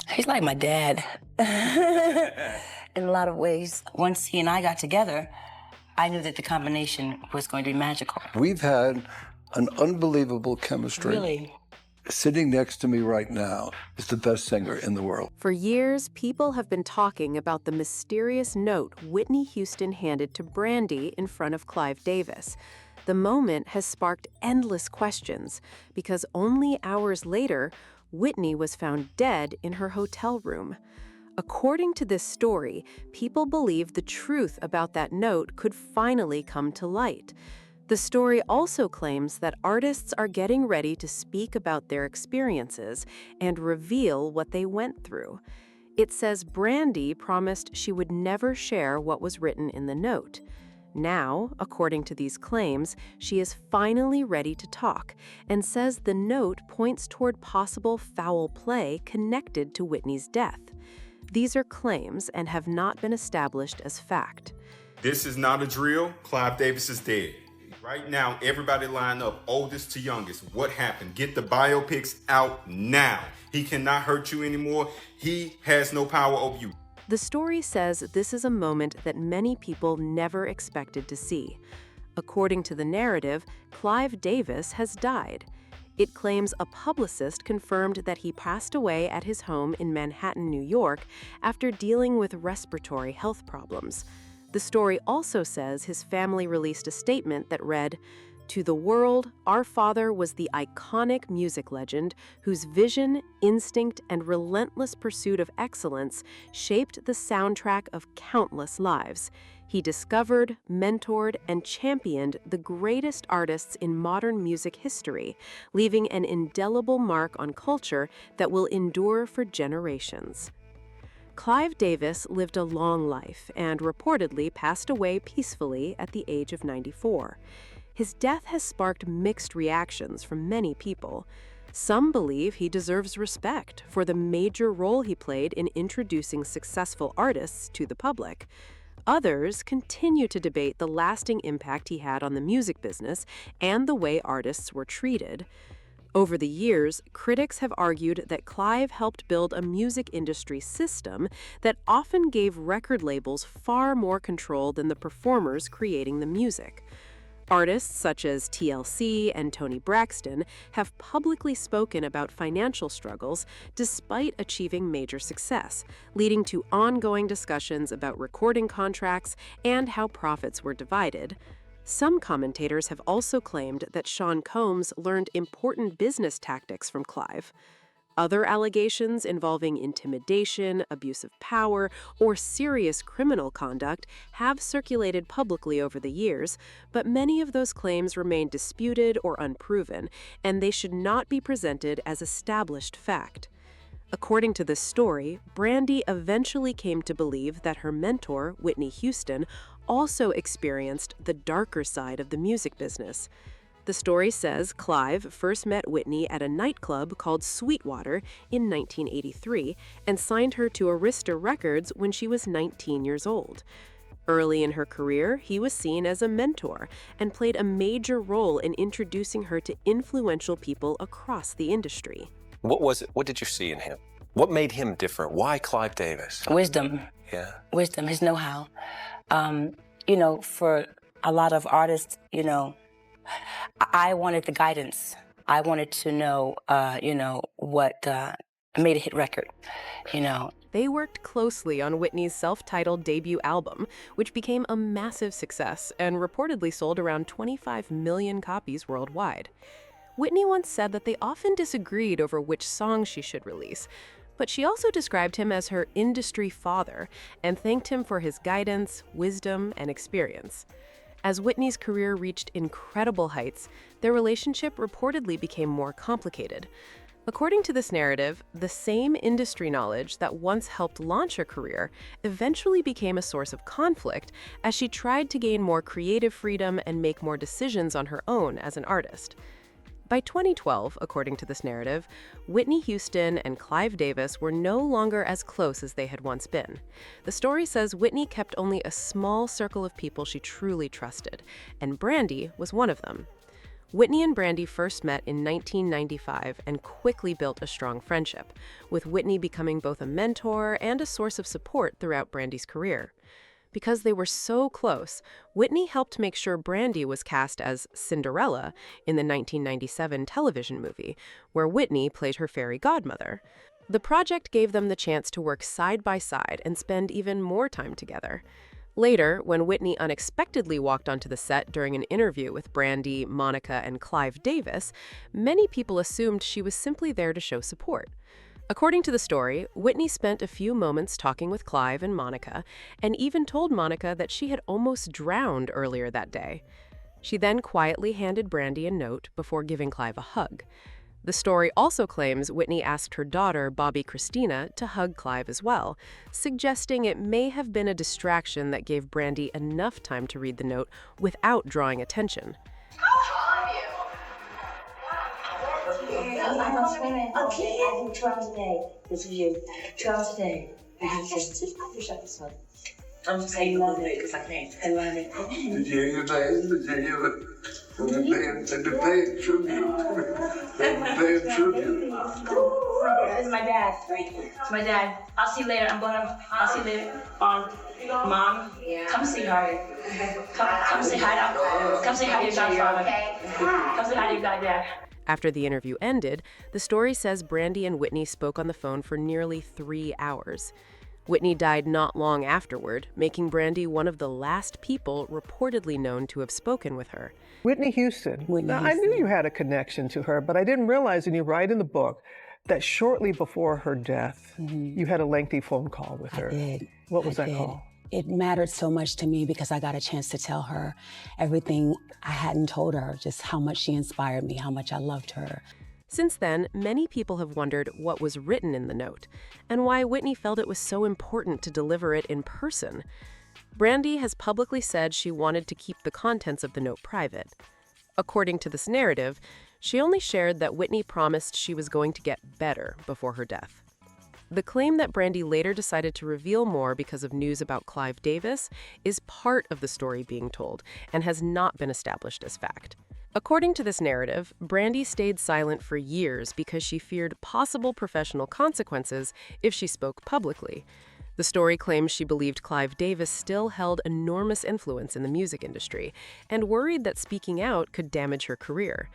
He's like my dad in a lot of ways. Once he and I got together, I knew that the combination was going to be magical. We've had an unbelievable chemistry. Really? Sitting next to me right now is the best singer in the world. For years, people have been talking about the mysterious note Whitney Houston handed to Brandy in front of Clive Davis. The moment has sparked endless questions because only hours later, Whitney was found dead in her hotel room. According to this story, people believe the truth about that note could finally come to light. The story also claims that artists are getting ready to speak about their experiences and reveal what they went through. It says Brandy promised she would never share what was written in the note. Now, according to these claims, she is finally ready to talk and says the note points toward possible foul play connected to Whitney's death. These are claims and have not been established as fact. This is not a drill. Clive Davis is dead. Right now, everybody line up, oldest to youngest. What happened? Get the biopics out now. He cannot hurt you anymore. He has no power over you. The story says this is a moment that many people never expected to see. According to the narrative, Clive Davis has died. It claims a publicist confirmed that he passed away at his home in Manhattan, New York, after dealing with respiratory health problems. The story also says his family released a statement that read, "To the world, our father was the iconic music legend whose vision, instinct, and relentless pursuit of excellence shaped the soundtrack of countless lives. He discovered, mentored, and championed the greatest artists in modern music history, leaving an indelible mark on culture that will endure for generations." Clive Davis lived a long life and reportedly passed away peacefully at the age of 94. His death has sparked mixed reactions from many people. Some believe he deserves respect for the major role he played in introducing successful artists to the public. Others continue to debate the lasting impact he had on the music business and the way artists were treated. Over the years, critics have argued that Clive helped build a music industry system that often gave record labels far more control than the performers creating the music. Artists such as TLC and Toni Braxton have publicly spoken about financial struggles despite achieving major success, leading to ongoing discussions about recording contracts and how profits were divided. Some commentators have also claimed that Sean Combs learned important business tactics from Clive. Other allegations involving intimidation, abuse of power, or serious criminal conduct have circulated publicly over the years, but many of those claims remain disputed or unproven, and they should not be presented as established fact. According to this story, Brandy eventually came to believe that her mentor, Whitney Houston, also experienced the darker side of the music business. The story says Clive first met Whitney at a nightclub called Sweetwater in 1983 and signed her to Arista Records when she was 19 years old. Early in her career, he was seen as a mentor and played a major role in introducing her to influential people across the industry. What was it? What did you see in him? What made him different? Why Clive Davis? Wisdom. Yeah. Wisdom, his know-how. For a lot of artists, I wanted the guidance. I wanted to know, what made a hit record, They worked closely on Whitney's self-titled debut album, which became a massive success and reportedly sold around 25 million copies worldwide. Whitney once said that they often disagreed over which songs she should release, but she also described him as her industry father and thanked him for his guidance, wisdom, and experience. As Whitney's career reached incredible heights, their relationship reportedly became more complicated. According to this narrative, the same industry knowledge that once helped launch her career eventually became a source of conflict as she tried to gain more creative freedom and make more decisions on her own as an artist. By 2012, according to this narrative, Whitney Houston and Clive Davis were no longer as close as they had once been. The story says Whitney kept only a small circle of people she truly trusted, and Brandy was one of them. Whitney and Brandy first met in 1995 and quickly built a strong friendship, with Whitney becoming both a mentor and a source of support throughout Brandy's career. Because they were so close, Whitney helped make sure Brandy was cast as Cinderella in the 1997 television movie, where Whitney played her fairy godmother. The project gave them the chance to work side by side and spend even more time together. Later, when Whitney unexpectedly walked onto the set during an interview with Brandy, Monica, and Clive Davis, many people assumed she was simply there to show support. According to the story, Whitney spent a few moments talking with Clive and Monica, and even told Monica that she had almost drowned earlier that day. She then quietly handed Brandy a note before giving Clive a hug. The story also claims Whitney asked her daughter, Bobby Christina, to hug Clive as well, suggesting it may have been a distraction that gave Brandy enough time to read the note without drawing attention. I'm just saying you love it because I can't. I love it. It's my dad. It's my dad. I'll see you later. I'll see you later. Mom, come see her. Come say hi to. Come say hi to your godfather. Come say hi to your goddad. After the interview ended, the story says Brandy and Whitney spoke on the phone for nearly 3 hours. Whitney died not long afterward, making Brandy one of the last people reportedly known to have spoken with her. Whitney Houston. Now, I knew you had a connection to her, but I didn't realize, and you write in the book, that shortly before her death, you had a lengthy phone call with her. I did. What was that call? It mattered so much to me because I got a chance to tell her everything I hadn't told her, just how much she inspired me, how much I loved her. Since then, many people have wondered what was written in the note and why Whitney felt it was so important to deliver it in person. Brandy has publicly said she wanted to keep the contents of the note private. According to this narrative, she only shared that Whitney promised she was going to get better before her death. The claim that Brandy later decided to reveal more because of news about Clive Davis is part of the story being told and has not been established as fact. According to this narrative, Brandy stayed silent for years because she feared possible professional consequences if she spoke publicly. The story claims she believed Clive Davis still held enormous influence in the music industry and worried that speaking out could damage her career.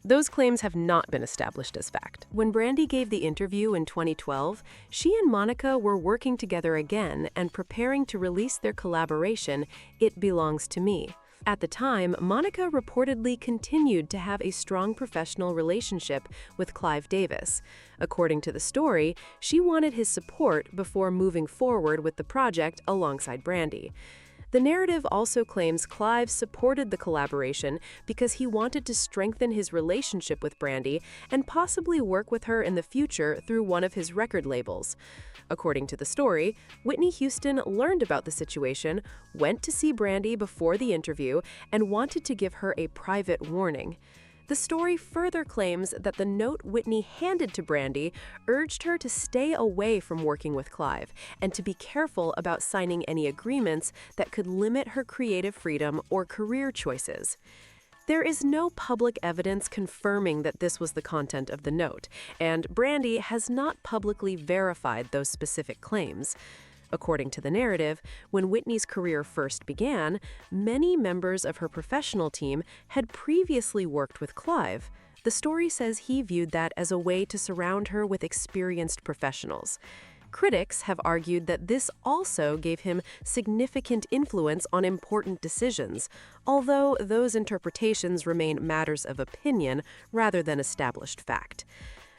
Those claims have not been established as fact. When Brandy gave the interview in 2012, she and Monica were working together again and preparing to release their collaboration, It Belongs to Me. At the time, Monica reportedly continued to have a strong professional relationship with Clive Davis. According to the story, she wanted his support before moving forward with the project alongside Brandy. The narrative also claims Clive supported the collaboration because he wanted to strengthen his relationship with Brandy and possibly work with her in the future through one of his record labels. According to the story, Whitney Houston learned about the situation, went to see Brandy before the interview, and wanted to give her a private warning. The story further claims that the note Whitney handed to Brandy urged her to stay away from working with Clive and to be careful about signing any agreements that could limit her creative freedom or career choices. There is no public evidence confirming that this was the content of the note, and Brandy has not publicly verified those specific claims. According to the narrative, when Whitney's career first began, many members of her professional team had previously worked with Clive. The story says he viewed that as a way to surround her with experienced professionals. Critics have argued that this also gave him significant influence on important decisions, although those interpretations remain matters of opinion rather than established fact.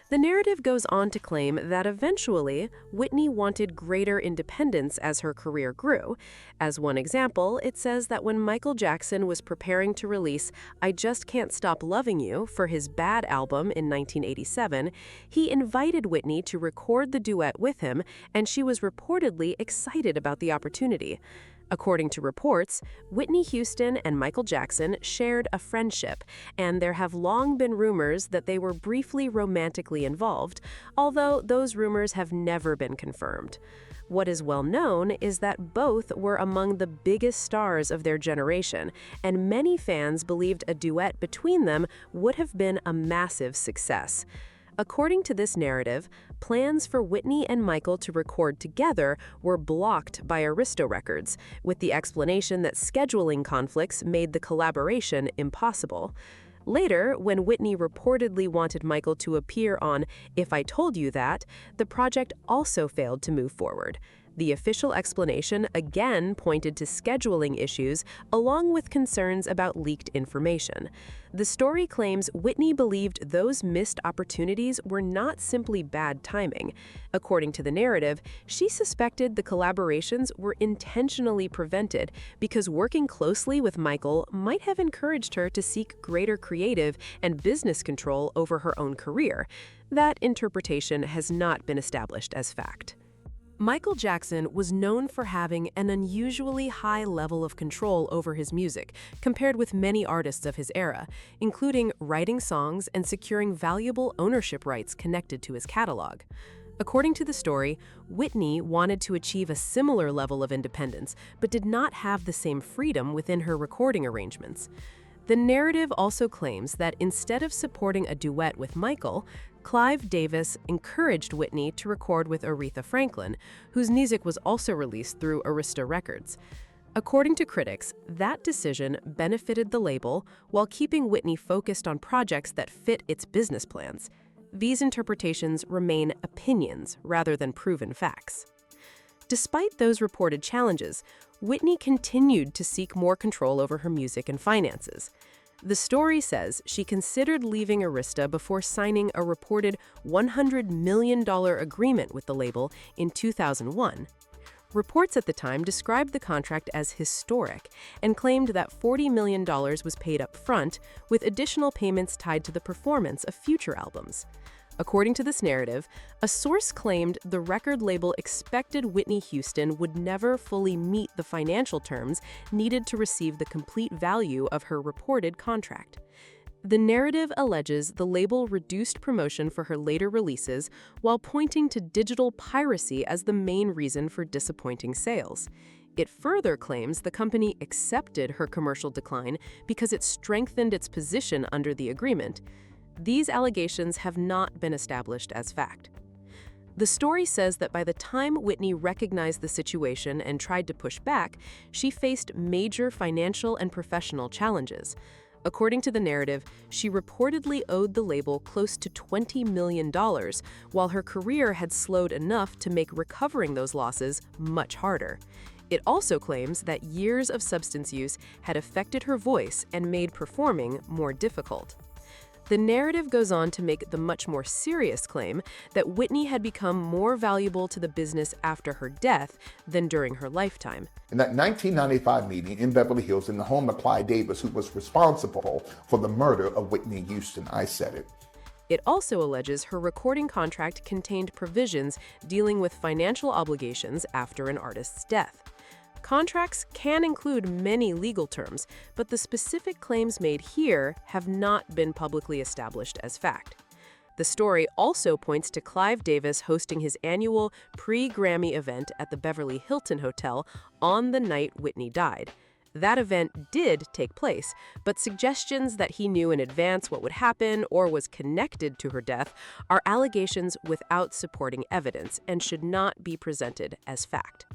The narrative goes on to claim that eventually, Whitney wanted greater independence as her career grew. As one example, it says that when Michael Jackson was preparing to release I Just Can't Stop Loving You for his Bad album in 1987, he invited Whitney to record the duet with him, and she was reportedly excited about the opportunity. According to reports, Whitney Houston and Michael Jackson shared a friendship, and there have long been rumors that they were briefly romantically involved, although those rumors have never been confirmed. What is well known is that both were among the biggest stars of their generation, and many fans believed a duet between them would have been a massive success. According to this narrative, plans for Whitney and Michael to record together were blocked by Arista Records, with the explanation that scheduling conflicts made the collaboration impossible. Later, when Whitney reportedly wanted Michael to appear on If I Told You That, the project also failed to move forward. The official explanation again pointed to scheduling issues along with concerns about leaked information. The story claims Whitney believed those missed opportunities were not simply bad timing. According to the narrative, she suspected the collaborations were intentionally prevented because working closely with Michael might have encouraged her to seek greater creative and business control over her own career. That interpretation has not been established as fact. Michael Jackson was known for having an unusually high level of control over his music, compared with many artists of his era, including writing songs and securing valuable ownership rights connected to his catalog. According to the story, Whitney wanted to achieve a similar level of independence, but did not have the same freedom within her recording arrangements. The narrative also claims that instead of supporting a duet with Michael, Clive Davis encouraged Whitney to record with Aretha Franklin, whose music was also released through Arista Records. According to critics, that decision benefited the label while keeping Whitney focused on projects that fit its business plans. These interpretations remain opinions rather than proven facts. Despite those reported challenges, Whitney continued to seek more control over her music and finances. The story says she considered leaving Arista before signing a reported $100 million agreement with the label in 2001. Reports at the time described the contract as historic and claimed that $40 million was paid up front, with additional payments tied to the performance of future albums. According to this narrative, a source claimed the record label expected Whitney Houston would never fully meet the financial terms needed to receive the complete value of her reported contract. The narrative alleges the label reduced promotion for her later releases while pointing to digital piracy as the main reason for disappointing sales. It further claims the company accepted her commercial decline because it strengthened its position under the agreement. These allegations have not been established as fact. The story says that by the time Whitney recognized the situation and tried to push back, she faced major financial and professional challenges. According to the narrative, she reportedly owed the label close to $20 million, while her career had slowed enough to make recovering those losses much harder. It also claims that years of substance use had affected her voice and made performing more difficult. The narrative goes on to make the much more serious claim that Whitney had become more valuable to the business after her death than during her lifetime. In that 1995 meeting in Beverly Hills in the home of Clive Davis, who was responsible for the murder of Whitney Houston, I said it. It also alleges her recording contract contained provisions dealing with financial obligations after an artist's death. Contracts can include many legal terms, but the specific claims made here have not been publicly established as fact. The story also points to Clive Davis hosting his annual pre-Grammy event at the Beverly Hilton Hotel on the night Whitney died. That event did take place, but suggestions that he knew in advance what would happen or was connected to her death are allegations without supporting evidence and should not be presented as fact.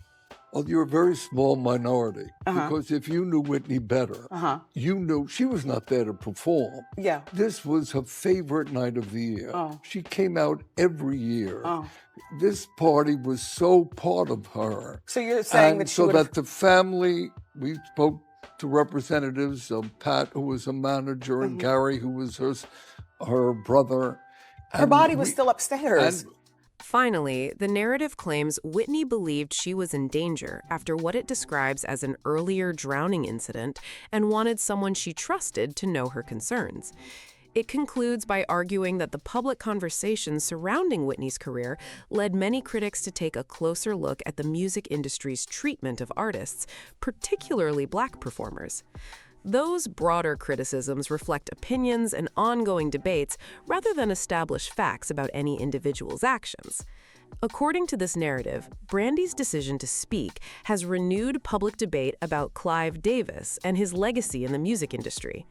Well, you're a very small minority, because if you knew Whitney better, you knew she was not there to perform. Yeah. This was her favorite night of the year. She came out every year. This party was so part of her. So you're saying that she so would've... that the family, we spoke to representatives of Pat, who was a manager, and Gary, who was her brother. Her body was still upstairs. Finally, the narrative claims Whitney believed she was in danger after what it describes as an earlier drowning incident and wanted someone she trusted to know her concerns. It concludes by arguing that the public conversation surrounding Whitney's career led many critics to take a closer look at the music industry's treatment of artists, particularly Black performers. Those broader criticisms reflect opinions and ongoing debates rather than establish facts about any individual's actions. According to this narrative, Brandy's decision to speak has renewed public debate about Clive Davis and his legacy in the music industry.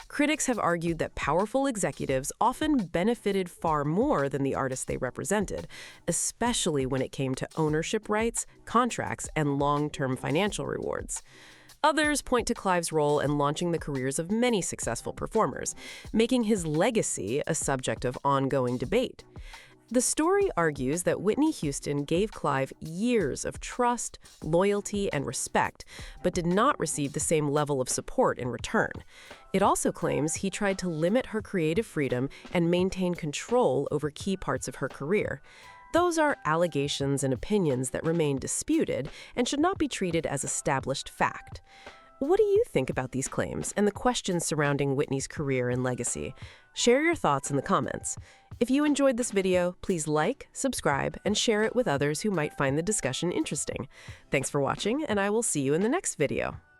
Critics have argued that powerful executives often benefited far more than the artists they represented, especially when it came to ownership rights, contracts, and long-term financial rewards. Others point to Clive's role in launching the careers of many successful performers, making his legacy a subject of ongoing debate. The story argues that Whitney Houston gave Clive years of trust, loyalty, and respect, but did not receive the same level of support in return. It also claims he tried to limit her creative freedom and maintain control over key parts of her career. Those are allegations and opinions that remain disputed and should not be treated as established fact. What do you think about these claims and the questions surrounding Whitney's career and legacy? Share your thoughts in the comments. If you enjoyed this video, please like, subscribe, and share it with others who might find the discussion interesting. Thanks for watching, and I will see you in the next video.